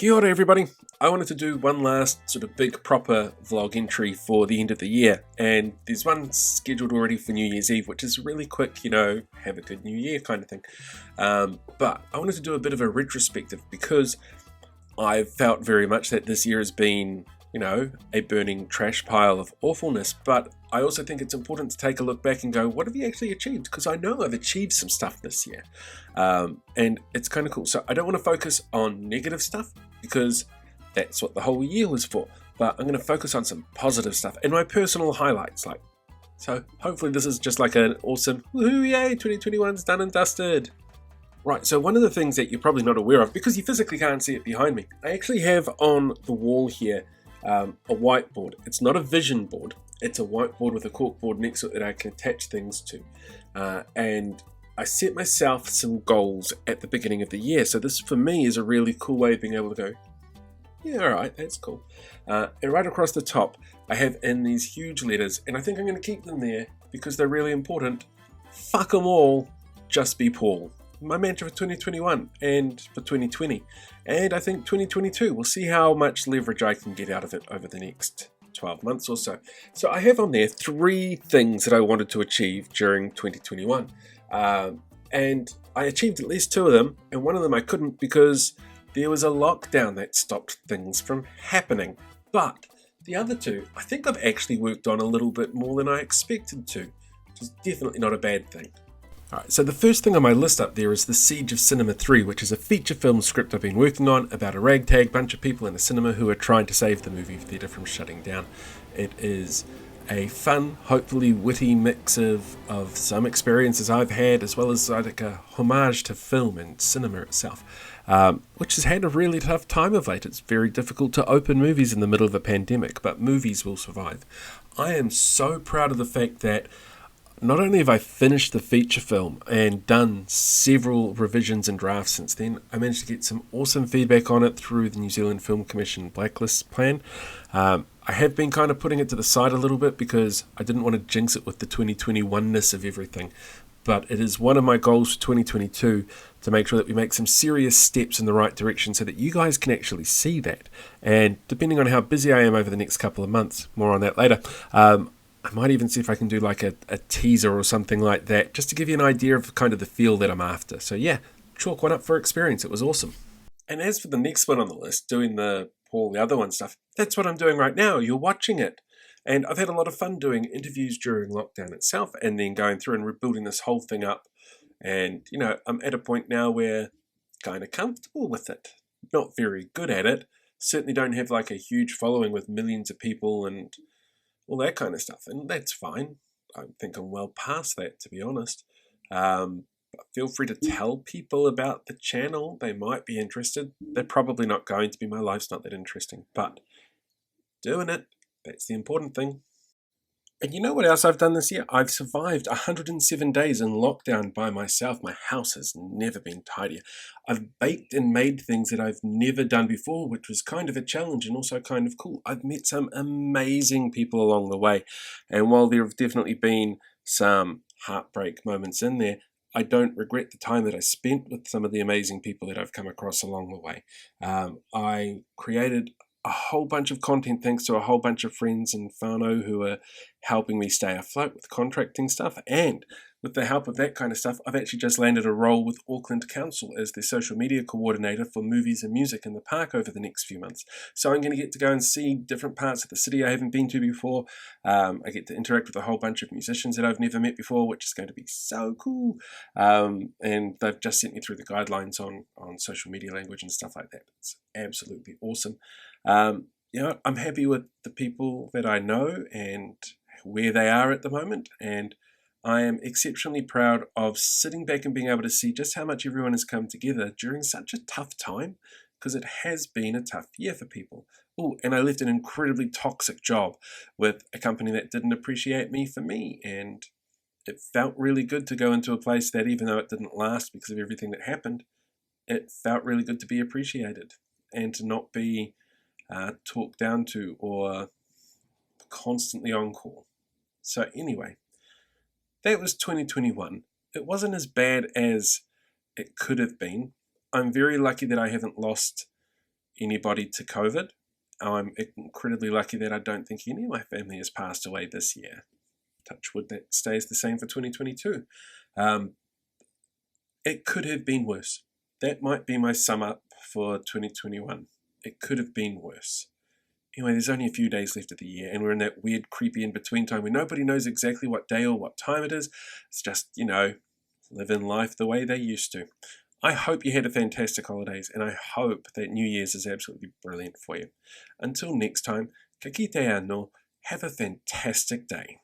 Kia ora everybody. I wanted to do one last sort of big proper vlog entry for the end of the year, and there's one scheduled already for New Year's Eve, which is really quick, have a good new year kind of thing. But I wanted to do a bit of a retrospective because I've felt very much that this year has been, a burning trash pile of awfulness, but I also think it's important to take a look back and go, what have you actually achieved? Because I know I've achieved some stuff this year, and it's kind of cool. So I don't want to focus on negative stuff because that's what the whole year was for, but I'm going to focus on some positive stuff and my personal highlights. So hopefully this is just like an awesome, woohoo, yay, 2021's done and dusted. Right, so one of the things that you're probably not aware of, because you physically can't see it behind me, I actually have on the wall here a whiteboard. It's not a vision board, it's a whiteboard with a corkboard next to it that I can attach things to. And I set myself some goals at the beginning of the year, so this for me is a really cool way of being able to go, yeah, alright, that's cool. And right across the top, I have in these huge letters, and I think I'm going to keep them there because they're really important. Fuck them all, just be Paul. My mantra for 2021 and for 2020, and I think 2022. We'll see how much leverage I can get out of it over the next 12 months or so. So I have on there 3 things that I wanted to achieve during 2021, and I achieved at least 2 of them, and one of them I couldn't because there was a lockdown that stopped things from happening. But the other 2, I think I've actually worked on a little bit more than I expected to, which is definitely not a bad thing. Alright, so the first thing on my list up there is The Siege of Cinema 3, which is a feature film script I've been working on about a ragtag bunch of people in a cinema who are trying to save the movie theatre from shutting down. It is a fun, hopefully witty mix of some experiences I've had, as well as like a homage to film and cinema itself, which has had a really tough time of late. It's very difficult to open movies in the middle of a pandemic, but movies will survive. I am so proud of the fact that not only have I finished the feature film and done several revisions and drafts since then, I managed to get some awesome feedback on it through the New Zealand Film Commission blacklist plan. I have been kind of putting it to the side a little bit because I didn't want to jinx it with the 2021-ness of everything. But it is one of my goals for 2022 to make sure that we make some serious steps in the right direction so that you guys can actually see that. And depending on how busy I am over the next couple of months, more on that later, I might even see if I can do like a teaser or something like that, just to give you an idea of kind of the feel that I'm after. So yeah, chalk one up for experience. It was awesome. And as for the next one on the list, doing the other one stuff, that's what I'm doing right now. You're watching it. And I've had a lot of fun doing interviews during lockdown itself and then going through and rebuilding this whole thing up. And, I'm at a point now where kind of comfortable with it. Not very good at it. Certainly don't have like a huge following with millions of people and all that kind of stuff, and that's fine. I think I'm well past that, to be honest. But feel free to tell people about the channel. They might be interested. They're probably not going to be. My life's not that interesting, but doing it, that's the important thing. And you know what else I've done this year? I've survived 107 days in lockdown by myself. My house has never been tidier. I've baked and made things that I've never done before, which was kind of a challenge and also kind of cool. I've met some amazing people along the way. And while there have definitely been some heartbreak moments in there, I don't regret the time that I spent with some of the amazing people that I've come across along the way. I created a whole bunch of content thanks to a whole bunch of friends and whānau who are helping me stay afloat with contracting stuff, and with the help of that kind of stuff, I've actually just landed a role with Auckland Council as their social media coordinator for movies and music in the park over the next few months. So I'm going to get to go and see different parts of the city I haven't been to before. I get to interact with a whole bunch of musicians that I've never met before, which is going to be so cool. And they've just sent me through the guidelines on social media language and stuff like that. It's absolutely awesome. I'm happy with the people that I know and where they are at the moment, and I am exceptionally proud of sitting back and being able to see just how much everyone has come together during such a tough time, because it has been a tough year for people. Oh, and I left an incredibly toxic job with a company that didn't appreciate me for me, and it felt really good to go into a place that, even though it didn't last because of everything that happened, it felt really good to be appreciated and to not be talked down to or constantly on call. So anyway, that was 2021. It wasn't as bad as it could have been. I'm very lucky that I haven't lost anybody to COVID. I'm incredibly lucky that I don't think any of my family has passed away this year. Touch wood, that stays the same for 2022. It could have been worse. That might be my sum up for 2021. It could have been worse. Anyway, there's only a few days left of the year, and we're in that weird, creepy in-between time where nobody knows exactly what day or what time it is. It's just, living life the way they used to. I hope you had a fantastic holidays, and I hope that New Year's is absolutely brilliant for you. Until next time, ka kite anō, have a fantastic day.